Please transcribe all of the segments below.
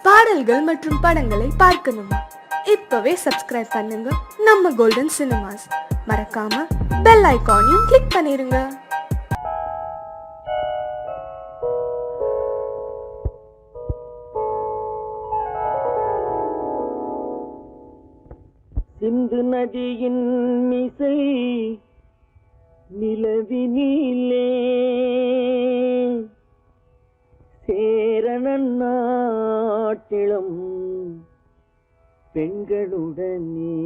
பாடல்கள் மற்றும் படங்களை பார்க்கணுமா? இப்பவே சப்ஸ்கிரைப் பண்ணுங்க நம்ம கோல்டன் சினிமாஸ். மறக்காம பெல் ஐகானையும் கிளிக் பண்ணிருங்க. சிந்து நதியின் மிசை நிலவினிலே சேரணன் நாட்டிளம் பெண்களுடனே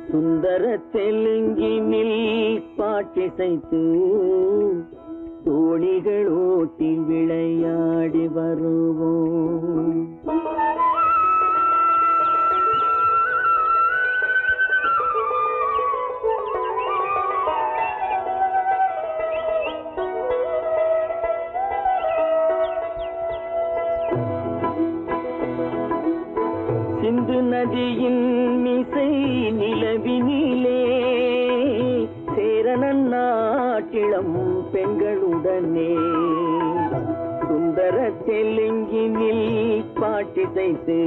சுந்தர தெலுங்கினில் பாட்டிசைத்து தோணிகள் ஓட்டி விளையாடி வருவோம். சிந்து நதியின் மிசை நிலவினிலே சேரணன் நாட்டிளம் பெண்களுடனே சுந்தர தெலுங்கினில் பாட்டிசைத்து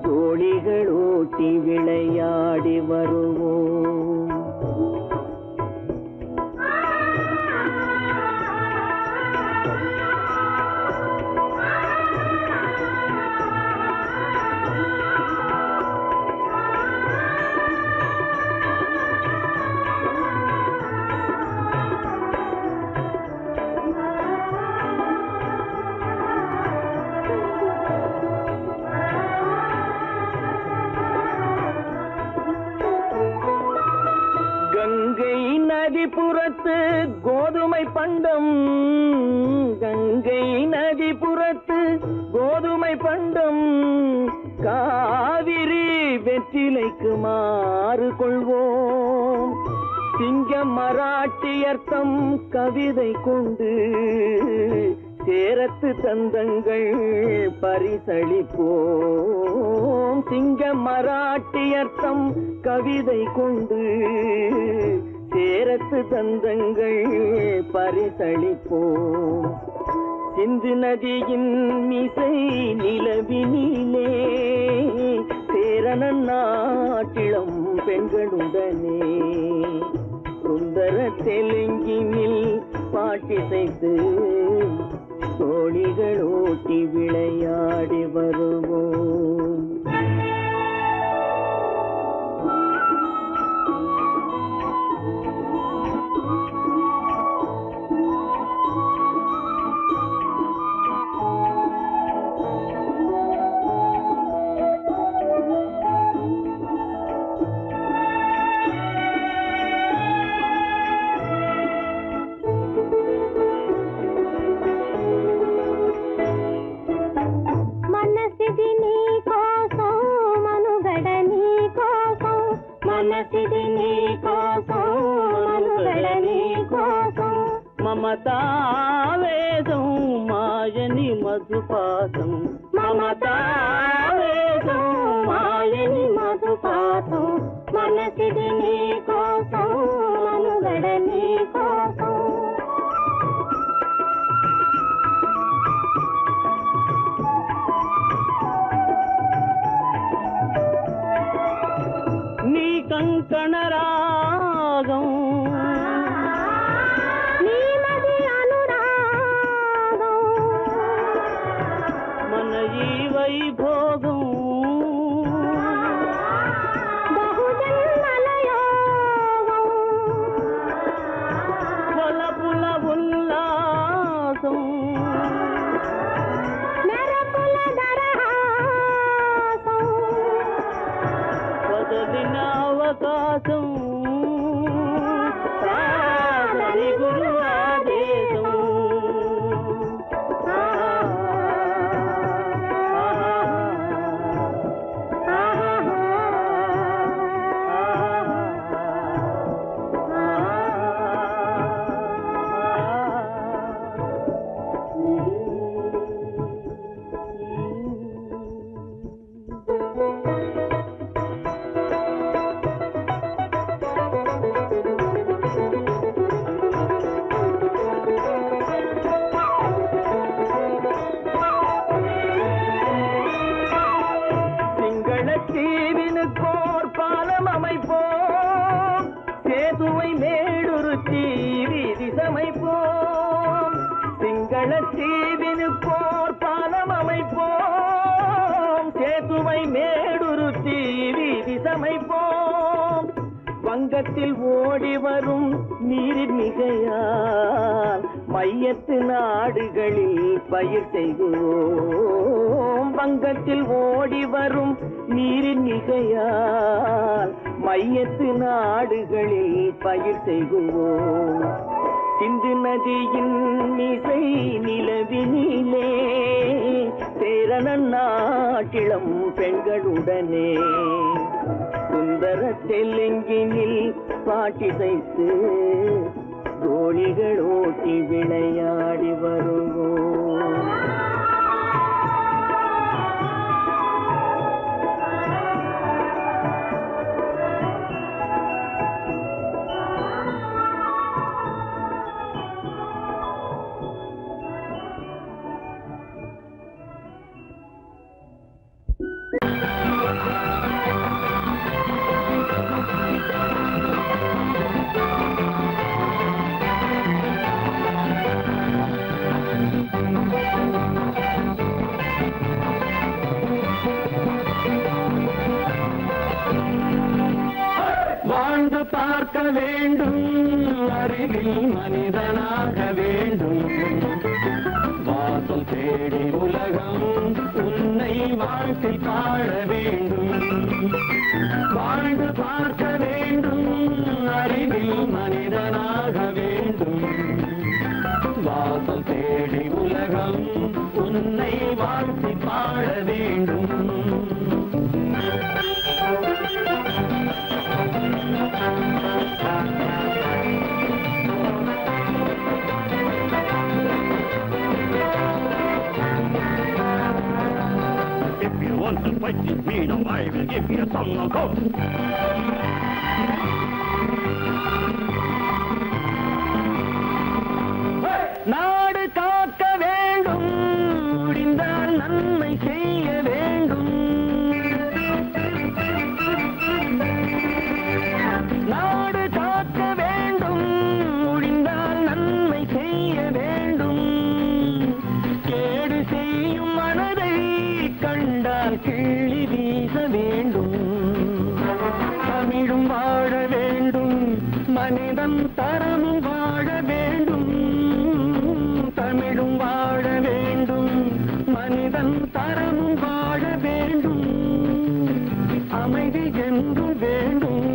தோணிகள் ஓட்டி விளையாடி வருவோம். கங்கை நதிபுறத்து கோதுமை பண்டம், கங்கை நதிபுறத்து கோதுமை பண்டம், காவிரி வெற்றிலைக்கு மாறு கொள்வோம். சிங்க மராட்டியர்த்தம் கவிதை கொண்டு சேரத்து தந்தங்கள் பரிசளிப்போம். சிங்க மராட்டியர்த்தம் கவிதை கொண்டு சேரத்து தந்தங்கள் பரிசளிப்போம். சிந்து நதியின் மிசை நிலவினிலே சேரணன் நாட்டிளம் பெண்களுடனே சுந்தர தெலுங்கினில் பாட்டிசைத்து தோணிகள் ஓட்டி விளையாடி வருவோம். మమతావేదం మాయని మధుపాతం, మమతావేదం మాయని మధుపాతం, మనసిది నీ కోసం మనుగడ నీ కోసం. నీ కంకణ రాగం వైభోగం బహుజన్మలయోగం కొలపుల ఉల్లాసం మెరపుల దరహాసం వదలిన అవకాశం సాగరి గురు ఆదేశం. சிங்களத்தீவினுக்கோர் பாலம் அமைப்போம், சேதுவை மேடுருத்தி வீதி சமைப்போம். சிங்களத்தீவினுக்கோர் பாலம் அமைப்போம், சேதுவை மேடுருத்தி வீதி சமைப்போம். வங்கத்தில் ஓடி வரும் நீரின் மிகையால் மையத்து நாடுகளில் பயிர் செய்கிறோம். வங்கத்தில் ஓடி வரும் நீரின் மிகையால் மையத்து நாடுகளில் பயிர் செய்கிறோம். சிந்து நதியின் மிசை நிலவினிலே சேரணன் நாட்டிளம் பெண்களுடனே சுந்தர தெலுங்கினில் பாட்டிசைத்து தோழிகள் ஓட்டி விளையாடி வருவோம். வாழ்ந்து பார்க்க வேண்டும், அறிவில் மனிதனாக வேண்டும். வாசம் தேடி உலகம் உன்னை வாழ்த்தி பாட வேண்டும். வாழ்ந்து பார்க்க வேண்டும், அறிவில் மனிதனாக வேண்டும். வாசம் தேடி உலகம் உன்னை வாழ்த்தி பாட வேண்டும். If you want to fight with me, now I will give you a song of hope. நாடு காக்க வேண்டும், முடிந்தால் நன்மை செய்ய வேண்டும். நாடு காக்க வேண்டும், முடிந்தால் நன்மை செய்ய வேண்டும். கேடு செய்யும் மனதை கண்டால் கிள்ளி வீச வேண்டும். தமிழும் வாழ வேண்டும், மனிதன் தரமும் வாழ வேண்டும். தமிழும் வாழ வேண்டும், மனிதன் தரமும் வாழ வேண்டும். அமைதி என்று வேண்டும்,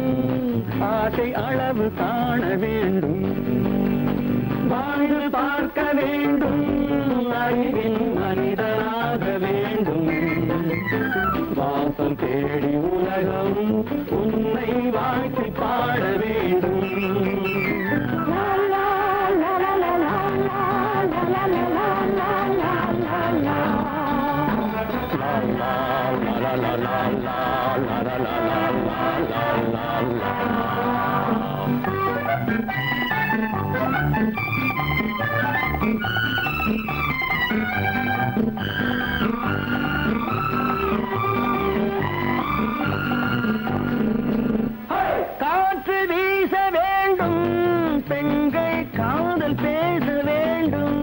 ஆசை அளவு காண வேண்டும். வாழ்ந்து பார்க்க வேண்டும், அறிவின் மனிதனாக வேண்டும். வாசம் தேடி உலகம் உன்னை வாழ்த்தி பாட வேண்டும். காற்று வீச வேண்டும், பெண்கள் காதல் பேச வேண்டும்.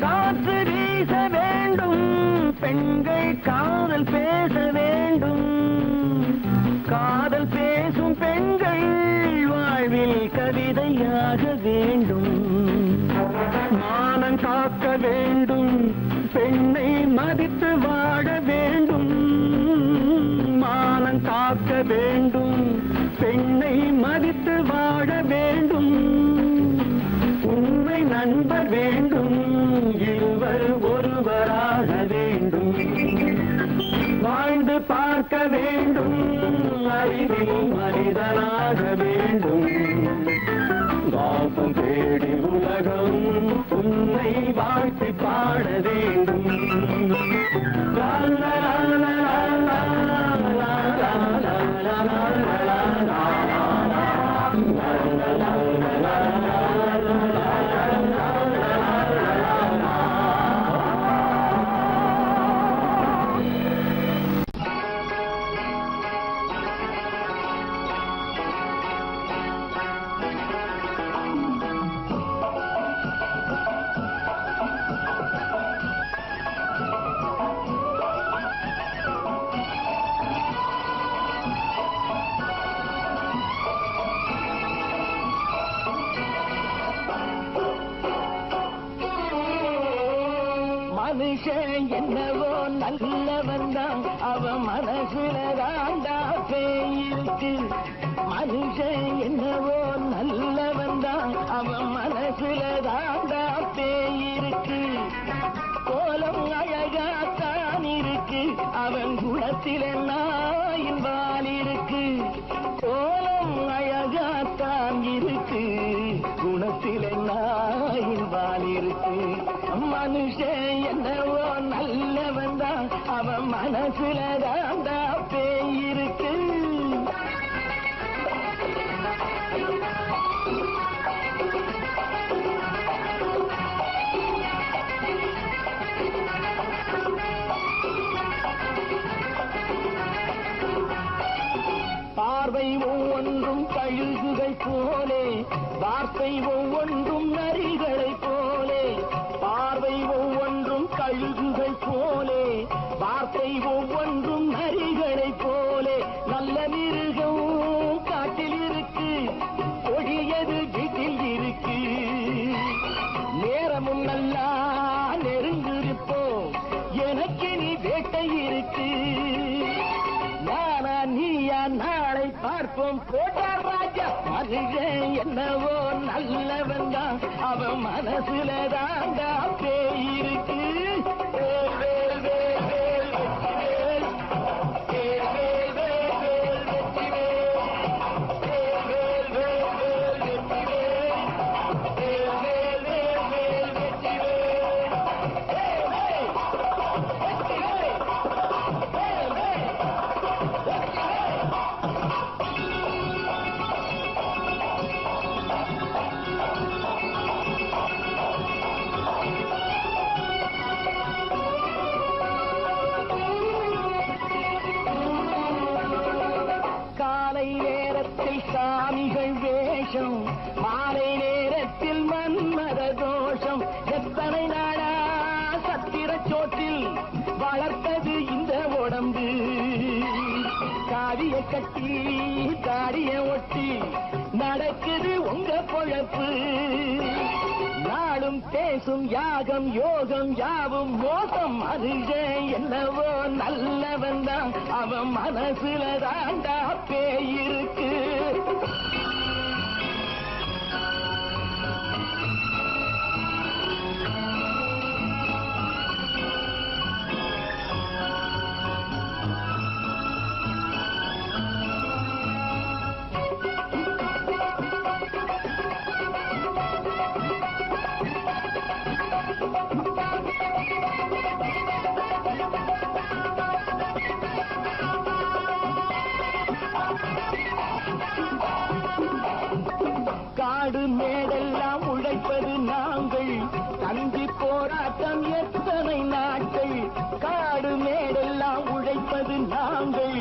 காற்று வீச வேண்டும், பெண்கள் காதல் பேச வேண்டும். காதல் பேசும் பெண்கள் வாழ்வில் கவிதையாக வேண்டும். மானம் காக்க வேண்டும், பெண்ணை மதித்து வாழ வேண்டும். மானம் காக்க வேண்டும், பெண்ணை மதித்து வாழ வேண்டும். உண்மை நண்பர் வேண்டும், இருவர் ஒருவராக வேண்டும். வாழ்ந்து பார்க்க வேண்டும், அறிவில் மனிதனாக வேண்டும். வாசம் தேடி உலகம் உன்னை வாழ்த்தி பாட வேண்டும். லா லா லா லா லா லா லா லா லா லா லா. நல்லவன் தான் அவன் மனசுல தாண்டா பேயிருக்கு. மனுஷன் என்னவோ நல்லவன் தான் அவன் மனசுல தாண்டா பேயிருக்கு. கோலம் அழகாத்தான் இருக்கு அவன் குணத்தில நாயின் வால் இருக்கு. கோலம் அழகாத்தான் இருக்கு குணத்தில நாயின் வால் இருக்கு. மனுஷன் என்னவோ நல்லவன் தான் அவன் மனசுல தாண்டா பேயிருக்கு. பார்வை ஒவ்வொன்றும் கழுகுகள் போலே வார்த்தை ஒவ்வொன்றும் நரிகளை போலே. பார்வை ஒவ்வொன்றும் கழுகுகள் போலே வார்த்தை ஒவ்வொன்றும் நரிகளை போலே. நல்ல மிருகம் காட்டில் இருக்கு கொடியது வீட்டில் இருக்கு. நேரமும் நல்லா நெருங்கிருப்போம் எனக்கு நீ வேட்டை இருக்கு. நானா நீயா நாளை பார்ப்போம் போட்டார் ராஜா. மனுஷன் என்னவோ நல்லவன் தான் அவன் மனசுல தாண்டா பேயிருக்கு. சாமிகள் வேஷம் மாலை நேரத்தில் மன்மத தோஷம். எத்தனை நாளா சத்திர சோற்றில் வளர்த்தது இந்த உடம்பு. காவிய கட்டி தாடிய ஒட்டி நடக்குது உங்க பொழப்பு. நாளும் பேசும் யாகம் யோகம் யாவும் மோசம். மனுஷன் என்னவோ நல்லவன் தான் அவன் மனசுல தாண்டா பேயிருக்கு. காடு மேடெல்லாம் உழைப்பது நாங்கள் தந்தி போராட்டம் எத்தனை நாட்கள். காடு மேடெல்லாம் உழைப்பது நாங்கள்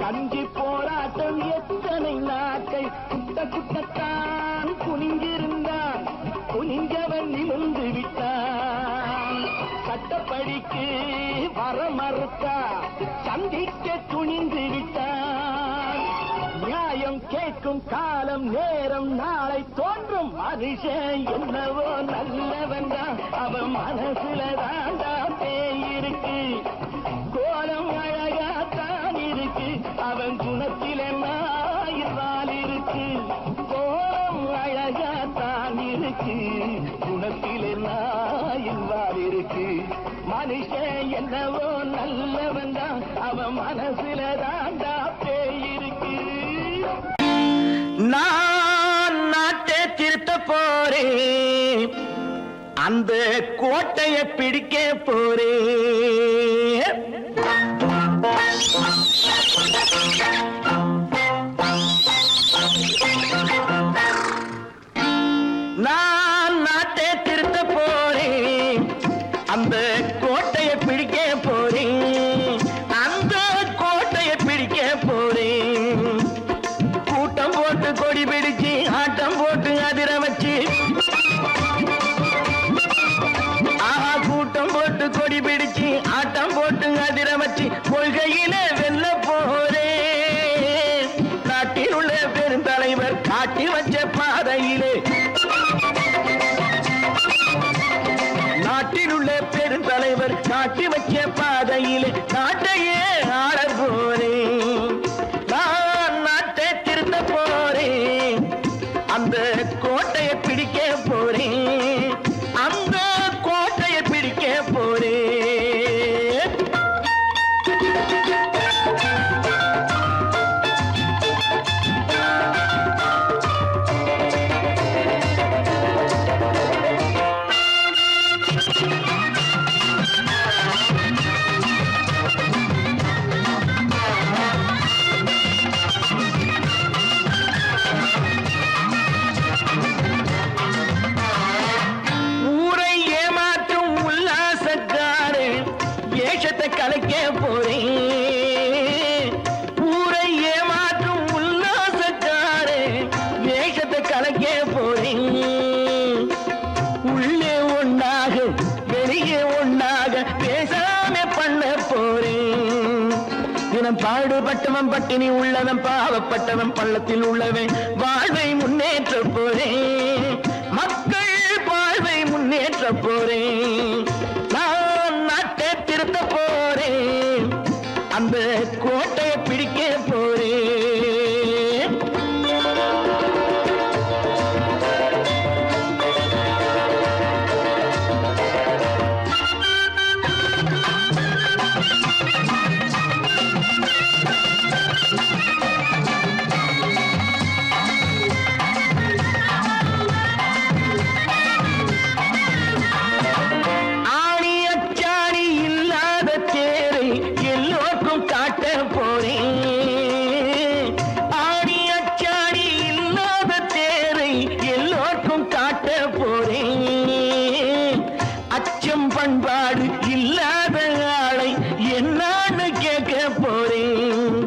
தந்தி போராட்டம் எத்தனை நாட்கள். குட்ட குட்டத்தான் குனிஞ்சிருந்தான் குனிஞ்சவன் நிமிர்ந்து விட்டான். சட்டப்படிக்கு வர மறுத்தா சந்திக்க துணிந்து விட்டான். நியாயம் கேட்கும் காலம் நேரம் நாளை தோன்றும். மனுஷன் என்னவோ நல்லவன் தான் அவன் மனசுல தாண்டா பேயிருக்கு. கோலம் அழகாத்தான் இருக்கு அவன் குணத்தில நாயில் இருக்கு. கோலம் அழகாத்தான் இருக்கு குணத்தில நாயில் இருக்கு. மனுஷன் என்னவோ நல்லவன் தான் அவன் மனசுல தாண்டா பேயிருக்கு. நான் நாட்டை திருத்த போறேன் அந்த கோட்டையை பிடிக்க போறேன். நான் நாட்டை திருத்த போறேன் அந்த கோட்டையை பிடிக்க போறேன். அந்த கோட்டையை பிடிக்க போறேன். கூட்டம் போட்டு கொடி பிடிச்சு ஆட்டம் போட்டு அதிர வச்சு கூட்டம் போட்டு கொடி பிடிச்சு ஆட்டம் போட்டு அதிர வச்சு கொள்கையில வெல்ல போறேன். நாட்டில் உள்ள பெருந்தலைவர் காட்டி வச்ச பாதையிலே நாட்டில் உள்ள பெருந்தலைவர் காட்டி வச்ச பாதையிலே வேஷத்தை கலைக்க போறேன். ஊரை ஏமாற்றும் உல்லாசக்காரே வேஷத்தை கலைக்க போறேன். உள்ளே ஒண்ணாக வெளியே ஒண்ணாக பேசாம பண்ண போறேன். தினம் பாடுபட்டவன் பட்டினி உள்ளவன் பாவப்பட்டவன் பள்ளத்தில் உள்ளவன் வாழ்வை முன்னேற்ற போறேன். மக்கள் வாழ்வை முன்னேற்ற போறேன். நான் நாட்டை திருத்த போறேன். அந்த கோட்டையை பிடிக்க போறேன். பண்பாடு இல்லாத ஆளை என்னான்னு கேட்க போறேன்.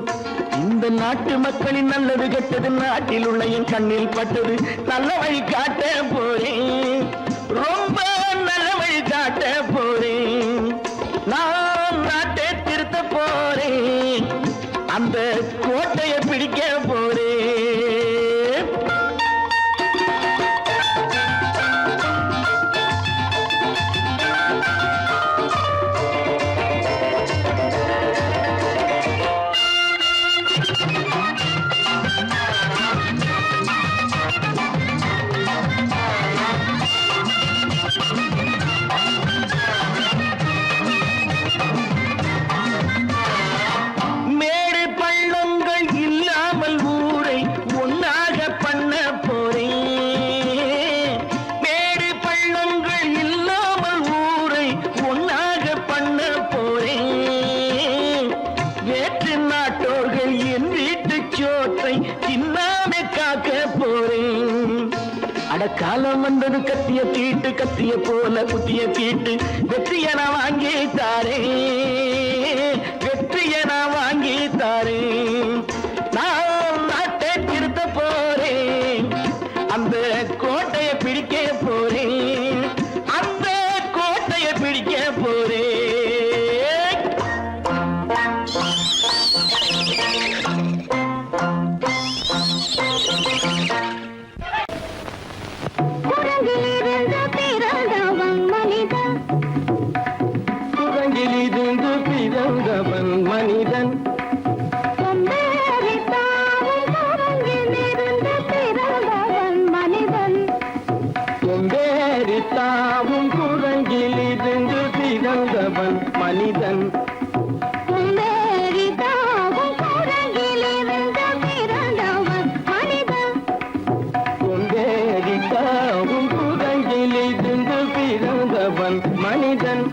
இந்த நாட்டு மக்களின் நல்லது கெட்டது நாட்டில் உள்ள என் கண்ணில் பட்டது நல்ல வழி காட்ட போறேன். ரொம்ப நல்ல வழி காட்ட போறேன். நான் நாட்டை திருத்த போறேன். அந்த கோட்டையை பிடிக்க போறேன். காலம் வந்தது கத்திய தீட்டு கத்திய போல குத்திய தீட்டு வெற்றிய நான் வாங்கி தாரே. வெற்றிய நான் வாங்கி தாரே. நான் நாட்டை திருத்த போறேன். அந்த கோட்டையை பிடிக்க போறேன். அந்த கோட்டையை பிடிக்க போறேன். குரங்கிலிருந்து பிறந்தவன் மனிதன். கொம்பேறித்தாவும் குரங்கிலிருந்து பிறந்தவன் மனிதன். கொம்பேறித்தாவும் குரங்கிலிருந்து பிறந்தவன் மனிதன்.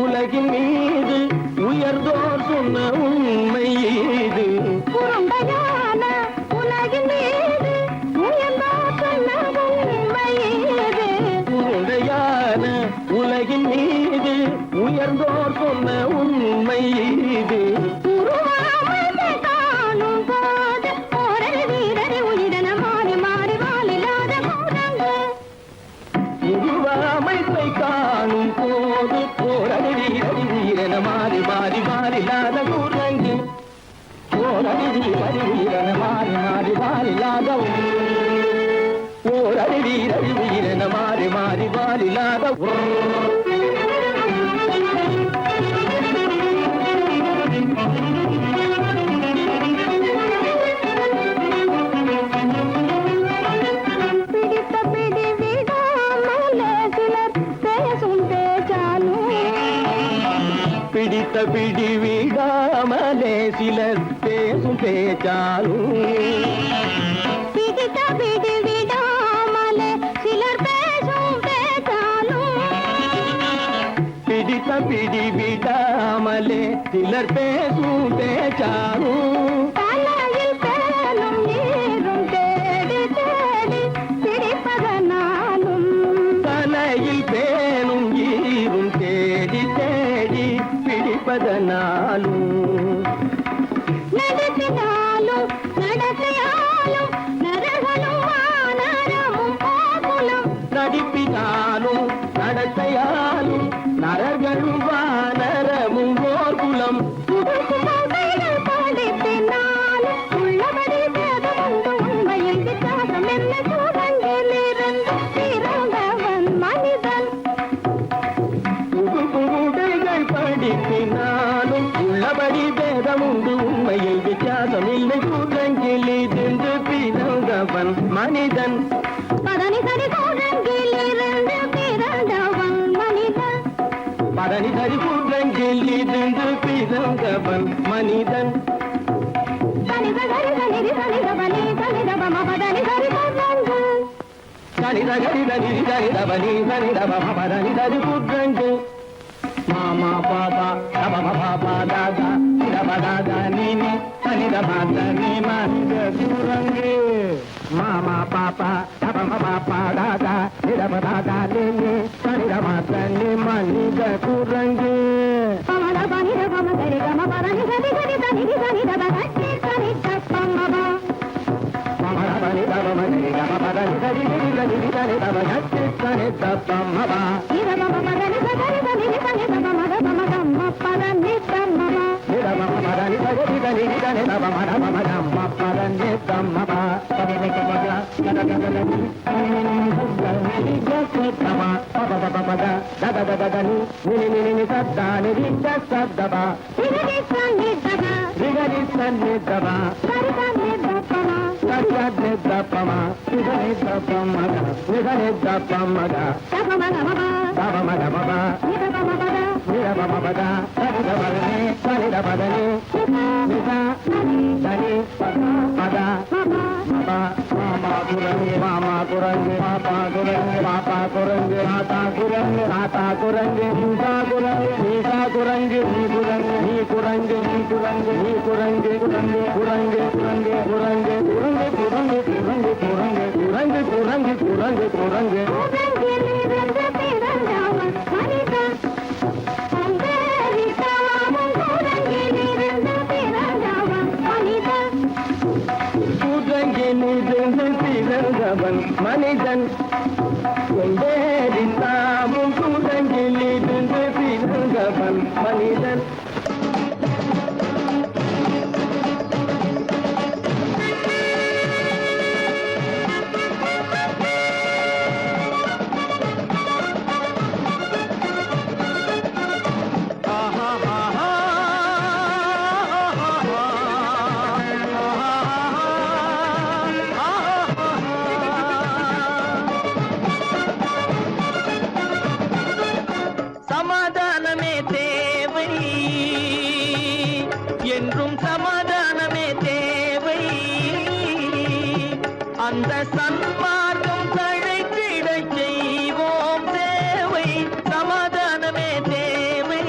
உலகின் மீது உயர்ந்தோர் சொன்ன உண்மை இது. உருண்டையான உலகின் மீது உயர்ந்தோர் சொன்ன உண்மை இது. உருண்டையான உலகின் மீது உயர்ந்தோர் சொன்ன உண்மை இது. காணும் போது ஒரு வீரரை உயிரின மாறி மாறி வாழில்லாத கூடங்கு. உருவாமைப்பை காணும் போது போரடி வீரன மாறி மாறி மாறில்லாத குரங்கு. போரடி வீரன மாறி மாறி மாறில்லாத போரடி வீரன மாறி மாறி மாறில்லாத. பிடித்த பிடி விடாமல சிலர் பிடித்த பிடி விடாமலே சிலர் பேசும் பேச்சாலும் பிடித்த பிடி விடாமலே சிலர் பேசும் பேச்சாலும் பிடித்த பிடி விடாமலே சிலர் பேசும் பேச்சாலும் தலையில் பேலும் நீரும் தேடி தேடி பிடிப்பதனாலும் தலையில் பேணும் ஈரும் தேடி தேடி பிடிப்பதனாலும் நடத்தினாலும் நடத்தையாலும் நரகனும் வானரமும் கோகுலம் நடிப்பினாலும் நடத்தையாலும் நரர்களும் வானரமும் ஓர்குலம் புதுசுமைகள் படிப்பினாலும் உள்ளபடி பேதமுண்டு உண்மையில் வித்தியாசம் என்ன சூழங்கிலிருந்து பிறந்தவன் மனிதன் புதுடைகள் படிப்பினாலும் உள்ளபடி பேதமுண்டு உண்மையில் வித்தியாசம் இல்லை கூட்டங்கிலிருந்து பிறந்தவன் மனிதன் பதனி சரி சூழங்கிலிருந்து பிறந்தவன் மனிதன் பதனி சரி கூட்டங்கிலிருந்து பிறந்தவன் மனிதன் தனித சரி தனிதி தனித பலி தனித பம பதனி சரி சூழங்கு தனித கரித நிதி தனித பலி தனித பம பதனி சரி கூட்டங்கு மாமா பாபா தப பாபா தாதா தப தாதா நீனி தனித பாதா நீ மனித குரங்கு மாமா பாப்பா தப பாப்பா தாதா தப தாதா நீனி தனித பாதா நீ மனித குரங்கு பமத பனித பம சரி கம பதனி சரி சரி தனிதி தனித பகட்டி சரி தப்பமப பமரபனி தப மனி தப பதனி சரி நிதி தனி தப கட்டி தனி தப்பமப இத பம பதனி சரி தனிதி தனி தப மத பம கம்ம பதனி தம்மப பதனி சரி தனி தனி தப மத பம கம்ம பதனி தம்மப பதனி கமக கதகதனி தம பப பப பத தத தத தனி நினி நினி சத்தானி ரிச்ச சத்தப இதி சன்னி தப ரிகரி சன்னி தப சரி சன்னி தப்பம சத்யத்னி தப்பம நிதனி தப்பமக நிதனி தப்பமக தபமகமப தப மத பப இத பம பத நிரபம பத தனித பதனி தனித பதனி நித தனி பத மப மாமா குரங்கு மாமா குரங்கு பாப்பா குரங்கு பாப்பா குரங்கு மாதா குரங்கு மாதா குரங்கு நீசா குரங்கு நீசா குரங்கு நீ குரங்கு நீ குரங்கு நீ குரங்கு நீ குரங்கு குரங்கு குரங்கு குரங்கு குரங்கு குரங்கு குரங்கு குரங்கு குரங்கு குரங்கு குரங்கு குரங்கு கூடங்கிலிருந்து பிறந்தவன் மனிதன் அம்பேரித்தாமும் கூடங்கிலிருந்து பிறந்தவன் மனிதன் கூட்டங்கிலிருந்து பிறந்தவன் மனிதன் கொண்டேறித்தாமும் கூட்டங்கிலிருந்து பிறந்தவன் மனிதன் சமாதானமே தேவை என்றும் சமாதானமே தேவை அந்த சன்மார்க்கம் தழைத்திடச் செய்வோம் தேவை சமாதானமே தேவை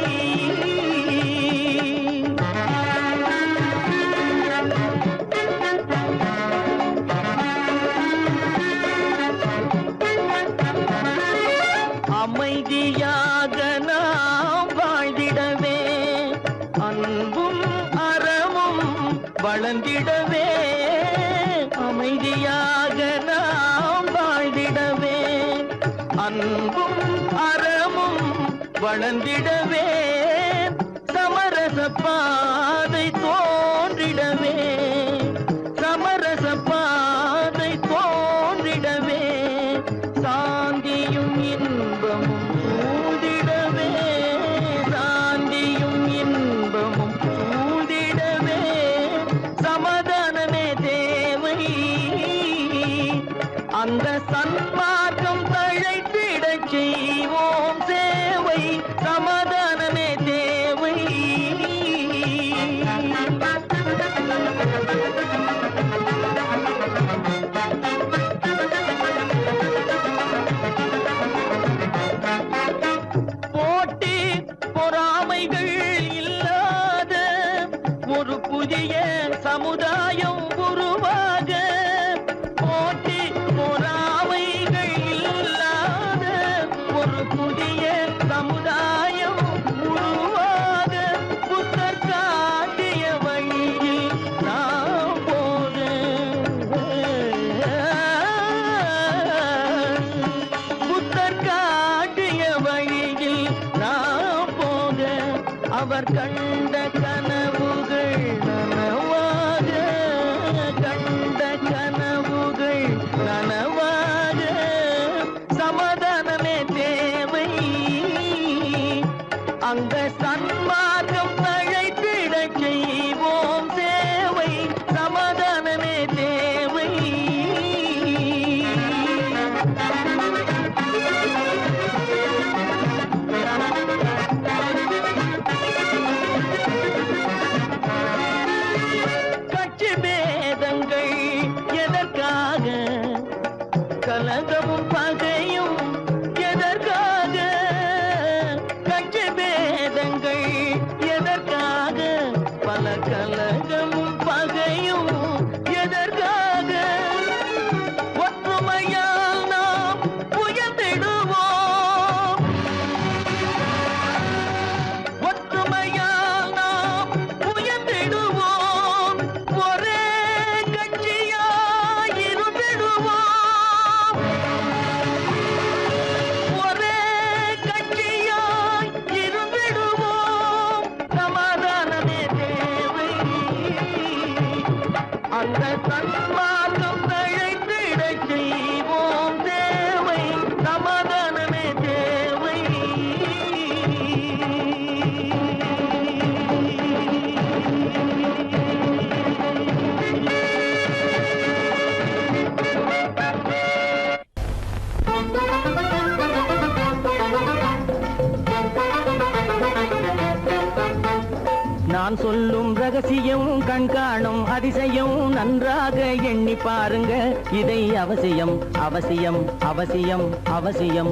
அமைதியாக நாம் வாழ்ந்திடவே அன்பும் அறமும் வளர்ந்திடவே அமைதியாக நாம் வாழ்ந்திடவே அன்பும் அறமும் வளர்ந்திடவே சமரச பாதை தோன்றிடவே சமரச பாதை தோன்றிடவே சாந்தியும் இன்பமும் சூழ்ந்திடவே சாந்தியும் இன்பமும் சூழ்ந்திடவே சமாதானமே தேவை அந்த சன்மார்க்கம் தழைத்திடச் செய்வோம் சேவை சமாதானமே தேவை புதிய சமுதாயம் உருவாக போட்டி பொறாமைகள் இல்லாத ஒரு புதிய சமுதாயம் உருவாக புத்தர் காட்டிய வழியில் நாம் போக புத்தர் காட்டிய வழியில் நாம் போக அவர் கண்ட கனவுகள் நனவாக கண்ட கனவுகள் நனவாக சமாதானமே தேவை அங்க சன்மார்க்கம் தழைத்திட செய்வோம் தேவை சமாதானமே தேவை கட்சி பேதங்கள் எதற்காக கலகமும் பகையும் எதற்காக கட்சி பேதங்கள் எதற்காக பல கலகமும் பகையும் எதற்காக ஒற்றுமையால் நாம் உயர்ந்திடுவோம் ஒற்றுமையால் நாம் உயர்ந்திடுவோம் ஒரே கட்சியாய் இருந்திடுவோம் ஒரே கட்சியாய் இருந்திடுவோம் சமாதானமே தேவை அந்த சன்மார்க்கம் தழைத்திட செய்வோம் தேவை சமாதானமே தேவை நான் சொல்லும் ரகசியம் கண்காணும் அதிசயம் நன்றாக எண்ணி பாருங்க இதை அவசியம் அவசியம் அவசியம் அவசியம்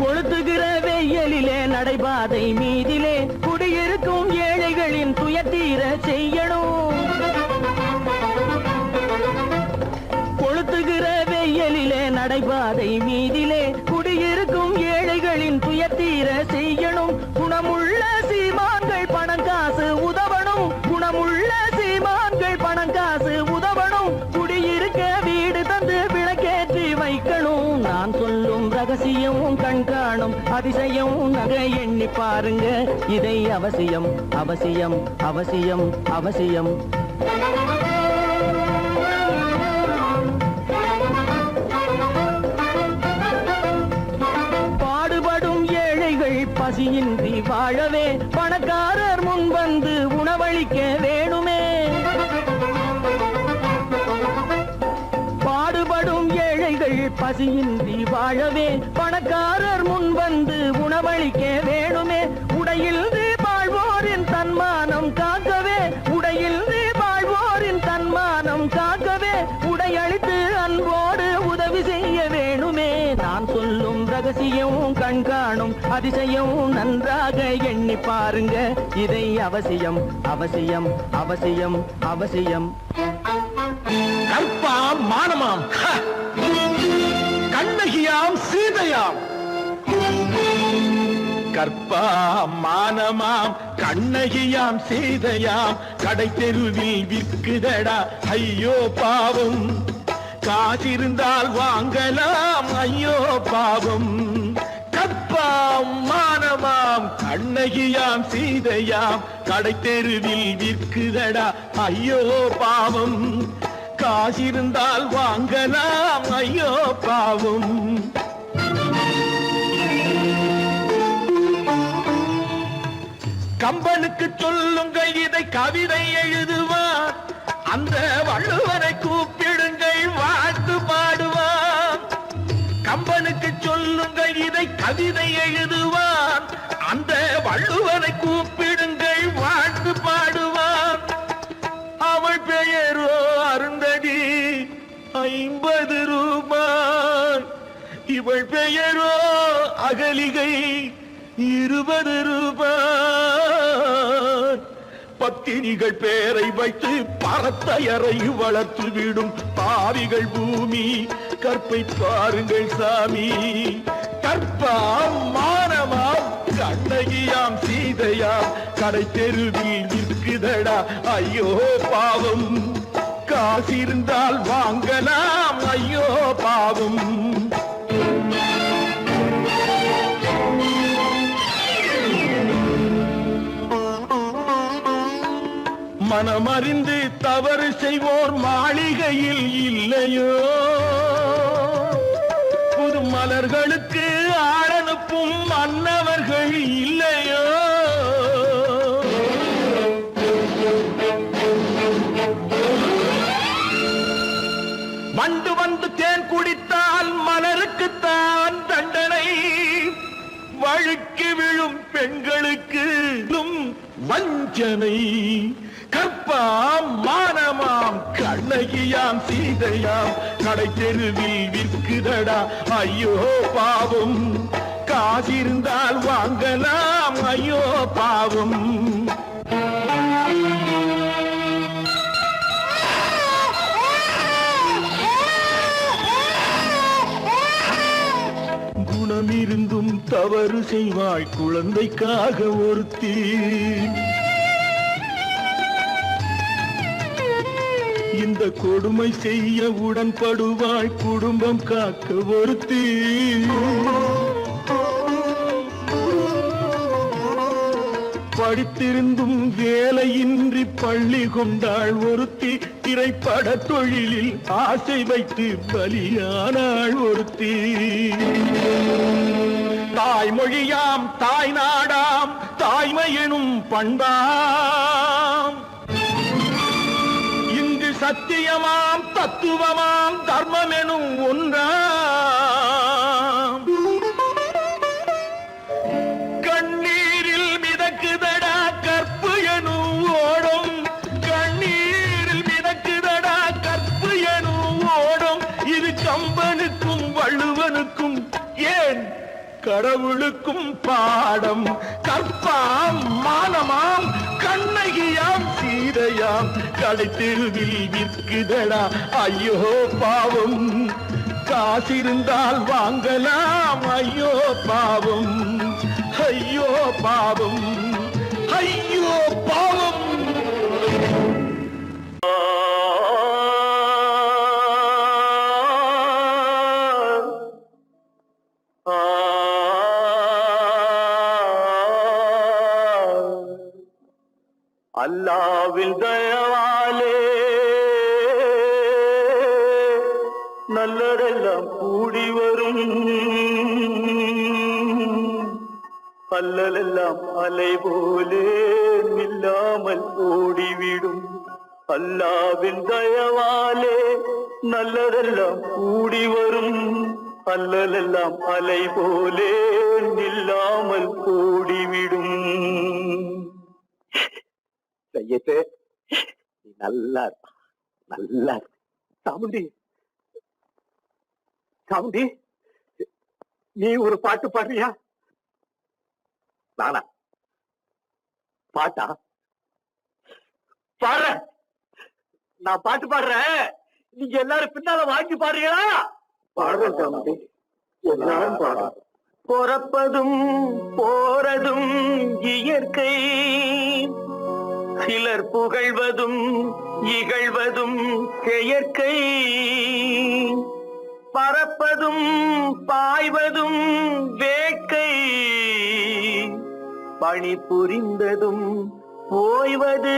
கொளுத்துகிற வெயிலிலே நடைபாதை மீதிலே குடியிருக்கும் ஏழைகளின் துயத்தீர செய்யணும் கொளுத்துகிற வெயிலிலே நடைபாதை மீதிலே குடியிருக்கும் ஏழைகளின் துயத்தீர செய்யணும் குணமுள்ள சீமான்கள் பணம் காசு உதவணும் குணமுள்ள சீமான்கள் பணம் காசு உதவணும் குடியிருக்க வீடு தந்து விளக்கேற்றி வைக்கணும் நான் சொல்லும் ரகசியம் கண்காணும் அதிசயம் நகை எண்ணி பாருங்க இதை அவசியம் அவசியம் அவசியம் அவசியம் பாடுபடும் ஏழைகள் பசியின்றி வாழவே பணக்காரர் முன் வந்து உணவளிக்க வேணுமே பாடுபடும் ஏழைகள் பசியின்றி வாழவே பணக்காரர் முன் வந்து உணவளிக்க வேணுமே உடையில் வாழ்வோரின் தன்மானம் காக்கவே உடையில் வாழ்வோரின் தன்மானம் காக்கவே உடையளித்து அன்போடு உதவி செய்ய வேணுமே நான் சொல்லும் ரகசியம் கண்காணும் அதிசயம் நன்றாக எண்ணி பாருங்க இதை அவசியம் அவசியம் அவசியம் அவசியம் கற்பாம் மானமாம் கண்ணகியாம் சீதையாம் கற்பாம் மானமாம் கண்ணகியாம் சீதையாம் கடை தெருவில் விற்குதடா ஐயோ பாவம் காசிருந்தால் வாங்கலாம் ஐயோ பாவம் கற்பாம் மானமாம் கண்ணகியாம் சீதையாம் கடை தெருவில் விற்குதடா ஐயோ பாவம் காசிருந்தால் வாங்கலாம் ஐயோ பாவம் கம்பனுக்கு சொல்லுங்கள் இதை கவிதை எழுதுவார் அந்த வள்ளுவரை கூப்பிடுங்கள் வாழ்த்து பாடுவார் கம்பனுக்கு சொல்லுங்கள் இதை கவிதை எழுதுவார் அந்த வள்ளுவரை கூப்பிடுங்கள் வாழ்த்து பாடுவார் அவள் பெயரோ அருந்ததி 50 ரூபாய் இவள் பெயரோ அகலிகை 20 ரூபாய். பத்தினிகள் பேரை வைத்து பரத்தையரை வளர்த்து விடும் பாவிகள் பூமி. கற்பை பாருங்கள் சாமி, கற்பாம் மானமாம் கண்ணகியாம் சீதையாம் கடை தெருவில் நிற்குதடா ஐயோ பாவம். காசிருந்தால் வாங்கலாம் ஐயோ பாவம். மனமறிந்து தவறு செய்வோர் மாளிகையில் இல்லையோ, புது மலர்களுக்கு ஆளனுப்பும் மன்னவர்கள் இல்லையோ. வண்டு வந்து தேன் குடித்தால் மலருக்குத்தான் தண்டனை. வழுக்கி விழும் பெண்களுக்கு வஞ்சனை. கற்பாம் மானமாம் கண்ணகியாம் சீதையாம் கடை தெருவில் விற்குதடா ஐயோ பாவம். காசிருந்தால் வாங்கலாம் ஐயோ பாவம். குணமிருந்தும் தவறு செய்வாய் குழந்தைக்காக ஒருத்தி. இந்த கொடுமை செய்ய உடன்படுவாய் குடும்பம் காக்க ஒருத்தி. படித்திருந்தும் வேலையின்றி பள்ளி கொண்டாள் ஒருத்தி. திரைப்பட தொழிலில் ஆசை வைத்து பலியானாள் ஒருத்தி. தாய்மொழியாம் தாய் நாடாம் தாய்மை எனும் பண்பாம். இங்கு சத்தியமாம் தத்துவமாம் தர்மம் எனும் ஒன்றாம். கண்ணீரில் மிதக்குதடா கற்பு எனும் ஓடும். கண்ணீரில் மிதக்குதடா கற்பு எனும் ஓடும். இது கம்பனுக்கும் வள்ளுவனுக்கும் ஏன் கடவுளுக்கும் பாடம். கற்பாம் மானமாம் கண்ணகியாம் சீதையாம் கடை தெருவில் விற்குதடா ஐயோ பாவம். காசிருந்தால் வாங்கலாம் ஐயோ பாவம். ஐயோ பாவம், ஐயோ பாவம். அல்லாவின் தயவாலே நல்லதெல்லாம் கூடி வரும். அல்லலெல்லாம் அலை போலே நில்லாமல் ஓடிவிடும். அல்லாவின் தயவாலே நல்லதெல்லாம் கூடி வரும். அல்லலெல்லாம் அலை போலே நில்லாமல் ஓடிவிடும். செய்யட்டு நீ நல்லா நல்லா சாமுண்டி. சாமுண்டி, நீ ஒரு பாட்டு பாடுறியா? நானா பாட்டா பாடுற? நான் பாட்டு பாடுறேன், நீங்க எல்லாரும் பின்னால வாங்கி பாடுறீங்களா? பாடுறேன் சாமுண்டி, எல்லாரும் பாடுற. பொறப்பதும் போறதும் இயற்கை. சிலர் புகழ்வதும் இகழ்வதும் செயற்கை. பறப்பதும் பாய்வதும் வேட்கை. பணி புரிந்ததும் ஓய்வது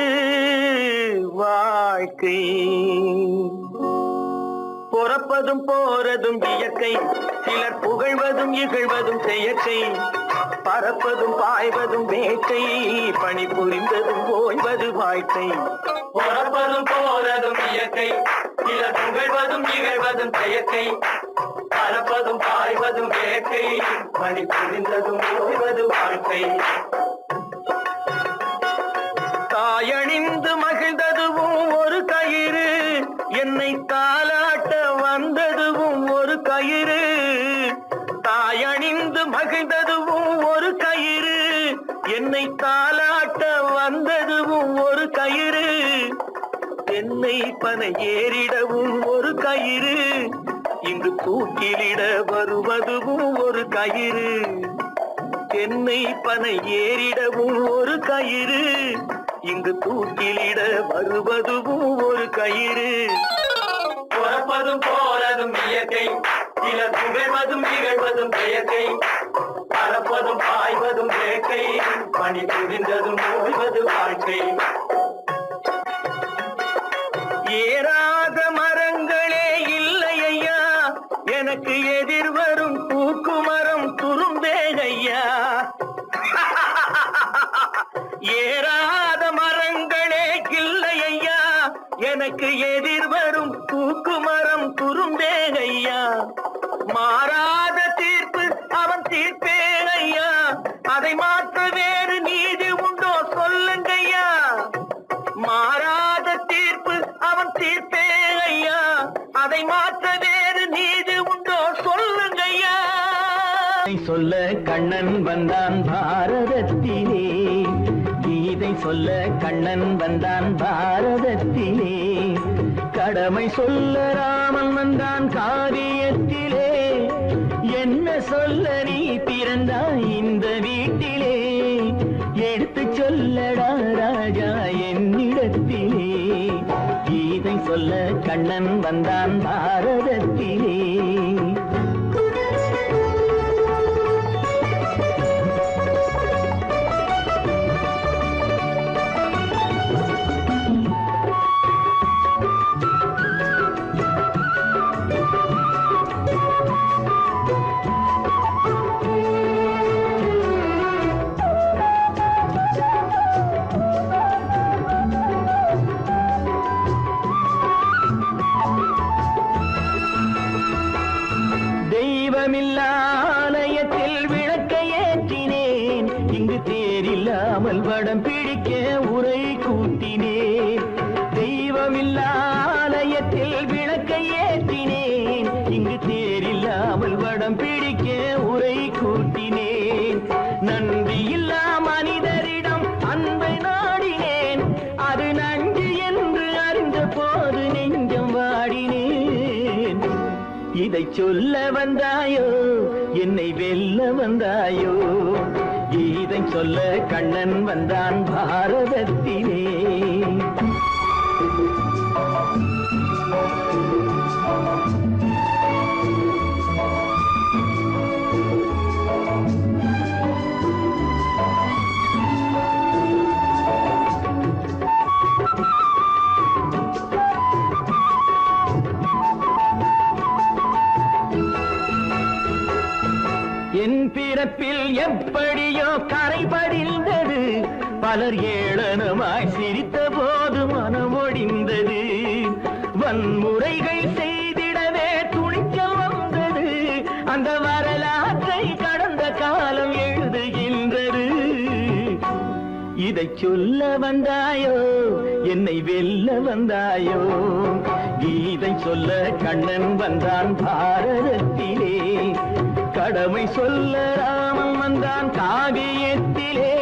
வாழ்க்கை. பொறப்பதும் போறதும் இயற்கை. சிலர் புகழ்வதும் இகழ்வதும் செயற்கை. பறப்பதும் பாய்வதும் வேட்கை. பணி புரிந்ததும் ஓய்வது வாழ்க்கை. பொறப்பதும் போறதும் இயற்கை. சிலர் புகழ்வதும் இகழ்வதும் செயற்கை. பறப்பதும் பாய்வதும் வேட்கை. பணி புரிந்ததும் ஓய்வது வாழ்க்கை. தாயணிந்து மகிழ்ந்ததுவும் ஒரு கயிறு. என்னை தாலாட்ட வந்ததுவும் ஒரு கயிறு. தாயணிந்து மகிழ்ந்ததுவும் ஒரு கயிறு, என்னை தாலாட்ட வந்ததுவும் ஒரு கயிறு, என்னை பனை ஏறிடவும் ஒரு கயிறு, இங்கு தூக்கிலிட வருவதுவும் ஒரு கயிறு, என்னை பனை ஏறிடவும் ஒரு கயிறு, இங்கு தூக்கிலிட வருவதுவும் ஒரு கயிறு. பிறப்பதும் போறதும் இயற்கை, சிலர் புகழ்வதும் நிகழ்வதும் இயற்கை, பறப்பதும் பாய்வதும் வேட்கை, பணி புரிந்ததும் ஓய்வது வாழ்க்கை. ஏறாத மரங்களே இல்லை ஐயா, எனக்கு எதிர்வரும் பூக்குமரம் துரும்பே ஐயா. ஏறாத மரங்களே இல்லை ஐயா, எனக்கு எதிர்வரும் பூக்குமரம் துரும்பே ஐயா. மாறாத தீர்ப்பு அவன் தீர்ப்பே ஐயா, அதை மாற்ற வேறு நீதி உண்டோ சொல்லுங்கய்யா. மாறாத தீர்ப்பு அவன் தீர்ப்பே ஐயா, அதை மாற்ற வேறு நீதி உண்டோ சொல்லுங்கய்யா. சொல்ல கண்ணன் வந்தான் பாரதத்திலே, கீதை சொல்ல கண்ணன் வந்தான் பாரதத்திலே, கடமை சொல்ல ராமன் வந்தான் காவியத்திலே, என்ன சொல்ல நீ பிறந்தாய் இந்த வீட்டிலே, எடுத்து சொல்லடா ராஜா என்னிடத்திலே, கீதை சொல்ல கண்ணன் வந்தான் பாரதத்திலே. ஆலயத்தில் விளக்கை ஏற்றினேன், இங்கு தேரில்லாமல் வடம் பிடிக்க உரை கூட்டினேன். தெய்வமில்லா ஆலயத்தில் விளக்கை ஏற்றினேன், இங்கு தேரில்லாமல் வடம் பிடிக்க உரை கூட்டினேன். நன்றியில்லா மனிதரிடம் அன்பை நாடினேன், அது நன்றி என்று அறிந்த போது நெஞ்சம் வாடினேன். இதை சொல்ல வந்தாயோ என்னை வெல்ல வந்தாயோ, இதை சொல்ல கண்ணன் வந்தான் பாரதத்திலே. என் பிறப்பில் எப்படியோ கரை படிந்தது, பலர் ஏளனமாய் சிரித்த போது மனமொடிந்தது. வன்முறைகள் செய்திடவே துணிச்சல் வந்தது, அந்த வரலாற்றை கடந்த காலம் எழுதுகின்றது. இதை சொல்ல வந்தாயோ என்னை வெல்ல வந்தாயோ, கீதை சொல்ல கண்ணன் வந்தான் பாரதத்திலே, கடமை சொல்ல ராமன் வந்தான் காவியத்திலே,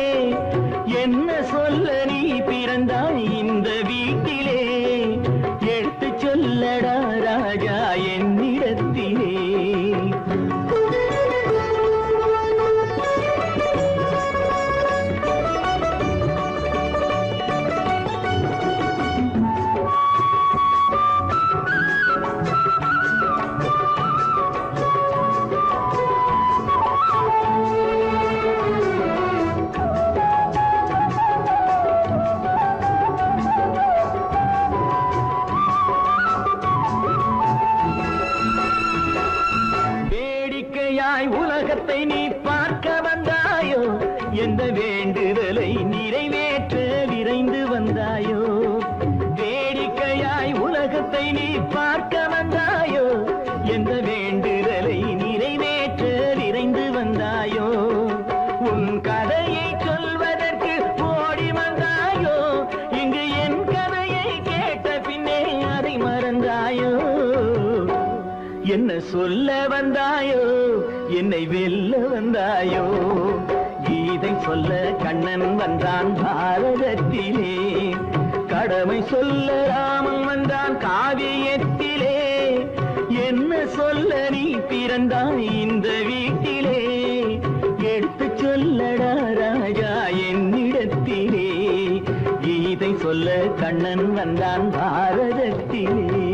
என்ன சொல்ல நீ பிறந்தாய் இந்த வீட்டிலே, எடுத்து சொல்லடா ராஜா என்னிடத்திலே. உலகத்தை நீ பார்க்க வந்தாயோ, எந்த வேண்டுதலை நிறைவேற்ற விரைந்து வந்தாயோ. வேடிக்கையாய் உலகத்தை நீ பார்க்க வந்தாயோ, எந்த வேண்டுதலை நிறைவேற்ற விரைந்து வந்தாயோ. உன் கதையை சொல்வதற்கு ஓடி வந்தாயோ, இங்கு என் கதையை கேட்ட பின்னே அதை மறந்தாயோ. என்ன சொல்ல வந்தாயோ என்னை வெல்ல வந்தாயோ கீதை சொல்ல கண்ணன் வந்தான் பாரதத்திலே கடமை சொல்ல ராமன் வந்தான் காவியத்திலே என்ன சொல்ல நீ பிறந்தாய் இந்த வீட்டிலே எடுத்து சொல்லடா ராஜா என்னிடத்திலே கீதை சொல்ல கண்ணன் வந்தான் பாரதத்திலே